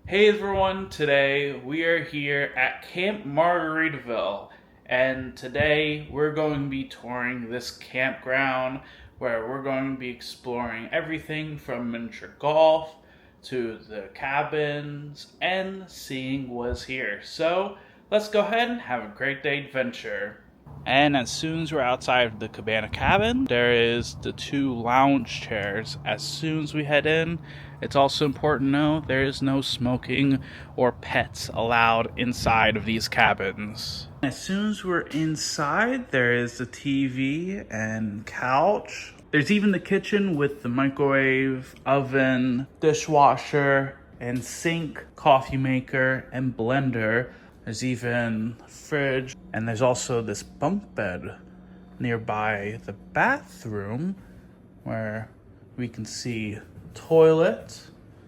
Hey everyone, today we are here at Camp Margaritaville, and today we're going to be touring this campground where we're going to be exploring everything from miniature golf to the cabins and seeing what's here. So let's go ahead and have a great day adventure. And as soon as we're outside of the cabana cabin, there is the 2 lounge chairs. As soon as we head in, it's also important to know there is no smoking or pets allowed inside of these cabins. As soon as we're inside, there is the TV and couch. There's even the kitchen with the microwave, oven, dishwasher, and sink, coffee maker, and blender. There's even a fridge, and there's also this bunk bed nearby the bathroom where we can see toilet,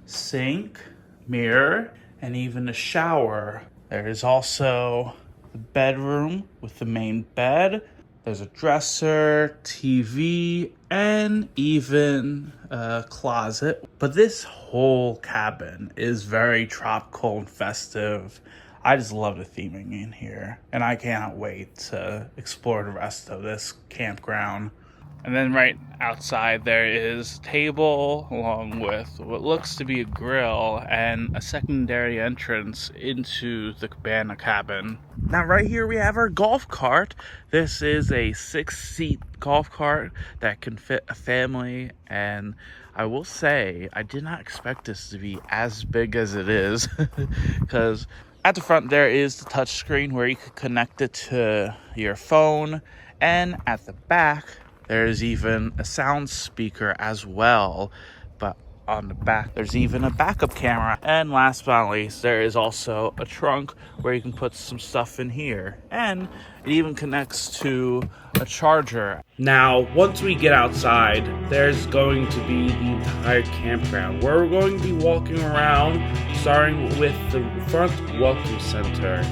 sink, mirror, and even a shower. There is also the bedroom with the main bed. There's a dresser, TV, and even a closet. But this whole cabin is very tropical and festive. I just love the theming in here, and I cannot wait to explore the rest of this campground. And then right outside there is a table along with what looks to be a grill and a secondary entrance into the cabana cabin. Now right here we have our golf cart. This is a 6-seat golf cart that can fit a family, and I will say I did not expect this to be as big as it is because at the front there is the touch screen where you could connect it to your phone, and at the back there's even a sound speaker as well, but on the back there's even a backup camera. And last but not least, there is also a trunk where you can put some stuff in here, and it even connects to a charger. Now once we get outside, there's going to be the entire campground where we're going to be walking around, starting with the front welcome center.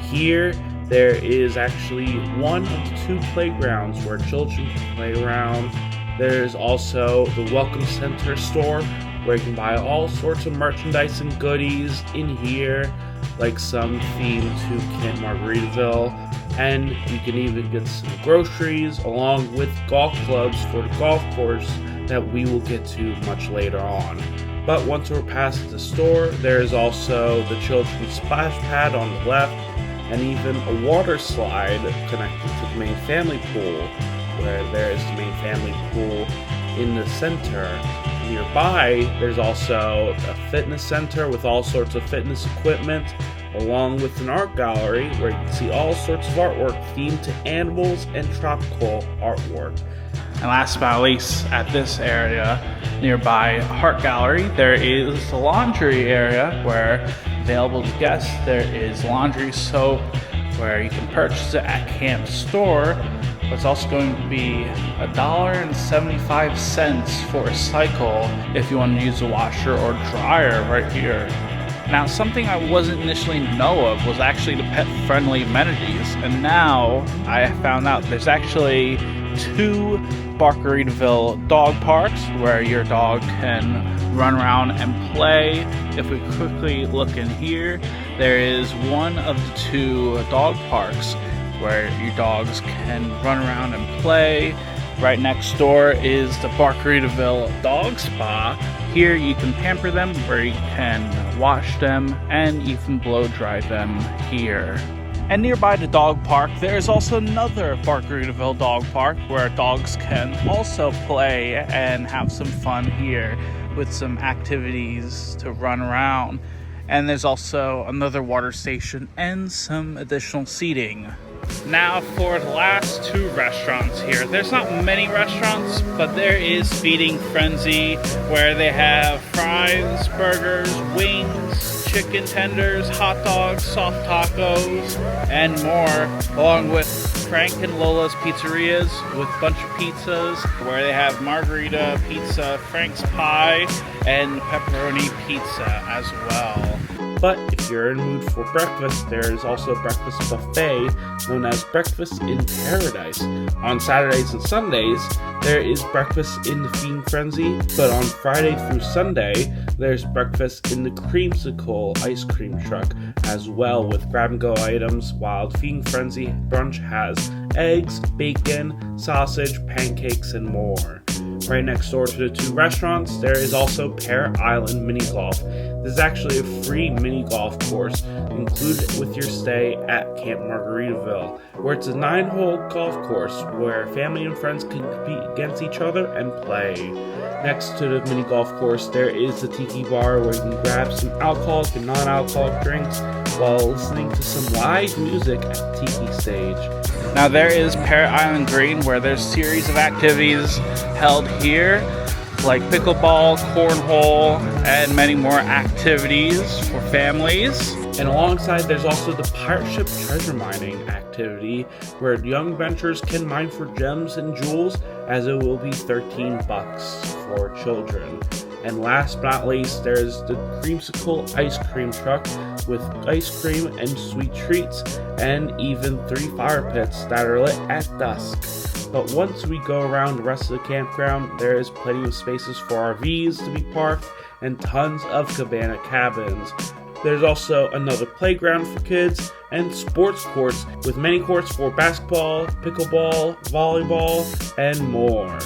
Here there is actually one of the 2 playgrounds where children can play around. There's also the Welcome Center store where you can buy all sorts of merchandise and goodies in here, like some themed to Camp Margaritaville. And you can even get some groceries along with golf clubs for the golf course that we will get to much later on. But once we're past the store, there is also the children's splash pad on the left, and even a water slide connected to the main family pool, where there is the main family pool in the center. Nearby, there's also a fitness center with all sorts of fitness equipment, along with an art gallery where you can see all sorts of artwork themed to animals and tropical artwork. And last but not least, at this area nearby art gallery, there is the laundry area where available to guests. There is laundry soap where you can purchase it at Camp store, but it's also going to be $1.75 for a cycle if you want to use a washer or dryer right here. Now, something I wasn't initially know of was actually the pet-friendly amenities, and now I found out there's actually 2 Margaritaville dog parks where your dog can run around and play. If we quickly look in here, there is one of the 2 dog parks where your dogs can run around and play. Right next door is the Margaritaville Dog Spa. Here you can pamper them, where you can wash them and even blow dry them here. And nearby the dog park, there's also another Margaritaville dog park where dogs can also play and have some fun here with some activities to run around. And there's also another water station and some additional seating. Now for the last 2 restaurants here. There's not many restaurants, but there is Feeding Frenzy, where they have fries, burgers, wings, chicken tenders, hot dogs, soft tacos, and more, along with Frank and Lola's Pizzerias with a bunch of pizzas, where they have margarita pizza, Frank's pie, and pepperoni pizza as well. But if you're in the mood for breakfast, there is also a breakfast buffet known as Breakfast in Paradise. On Saturdays and Sundays, there is breakfast in the Fiend Frenzy, but on Friday through Sunday, there's breakfast in the Creamsicle ice cream truck as well, with grab-and-go items, while Fiend Frenzy brunch has eggs, bacon, sausage, pancakes, and more. Right next door to the two restaurants, there is also Pear Island Mini Golf. This is actually a free mini golf course included with your stay at Camp Margaritaville, where it's a 9-hole golf course where family and friends can compete against each other and play. Next to the mini golf course, there is the Tiki Bar where you can grab some alcoholic and non-alcoholic drinks while listening to some live music at the Tiki Stage. Now there is Pear Island Green, where there's a series of activities held here, like pickleball, cornhole, and many more activities for families. And alongside, there's also the pirate ship treasure mining activity, where young venturers can mine for gems and jewels, as it will be $13 for children. And last but not least, there's the Creamsicle ice cream truck with ice cream and sweet treats, and even 3 fire pits that are lit at dusk. But once we go around the rest of the campground, there is plenty of spaces for RVs to be parked and tons of cabana cabins. There's also another playground for kids and sports courts with many courts for basketball, pickleball, volleyball, and more.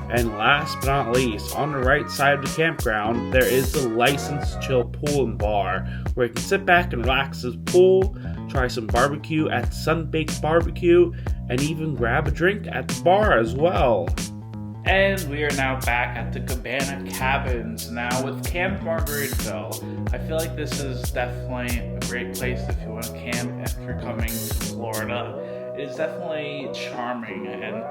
And last but not least, on the right side of the campground, there is the licensed chill pool and bar, where you can sit back and relax at the pool, try some barbecue at Sun-Baked Barbecue, and even grab a drink at the bar as well. And we are now back at the Cabana Cabins, now with Camp Margaritaville. I feel like this is definitely a great place if you want to camp if you're coming to Florida. It is definitely charming, and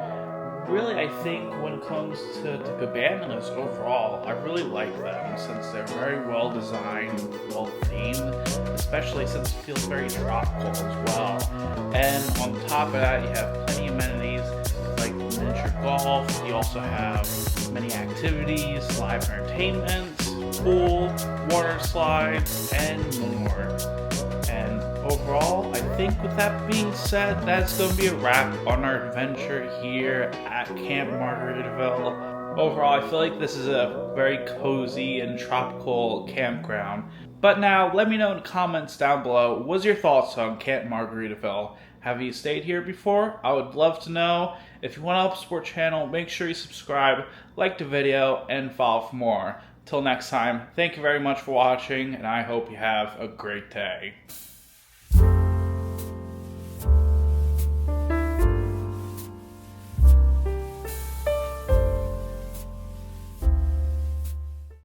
really, I think when it comes to the cabanas overall, I really like them since they're very well designed, well themed, especially since it feels very tropical as well. And on top of that, you have plenty of amenities like miniature golf. You also have many activities, live entertainment, pool, water slides, and more. And overall, I think with that being said, that's going to be a wrap on our adventure here at Camp Margaritaville. Overall, I feel like this is a very cozy and tropical campground. But now, let me know in the comments down below, what's your thoughts on Camp Margaritaville? Have you stayed here before? I would love to know. If you want to help support the channel, make sure you subscribe, like the video, and follow for more. Till next time, thank you very much for watching, and I hope you have a great day.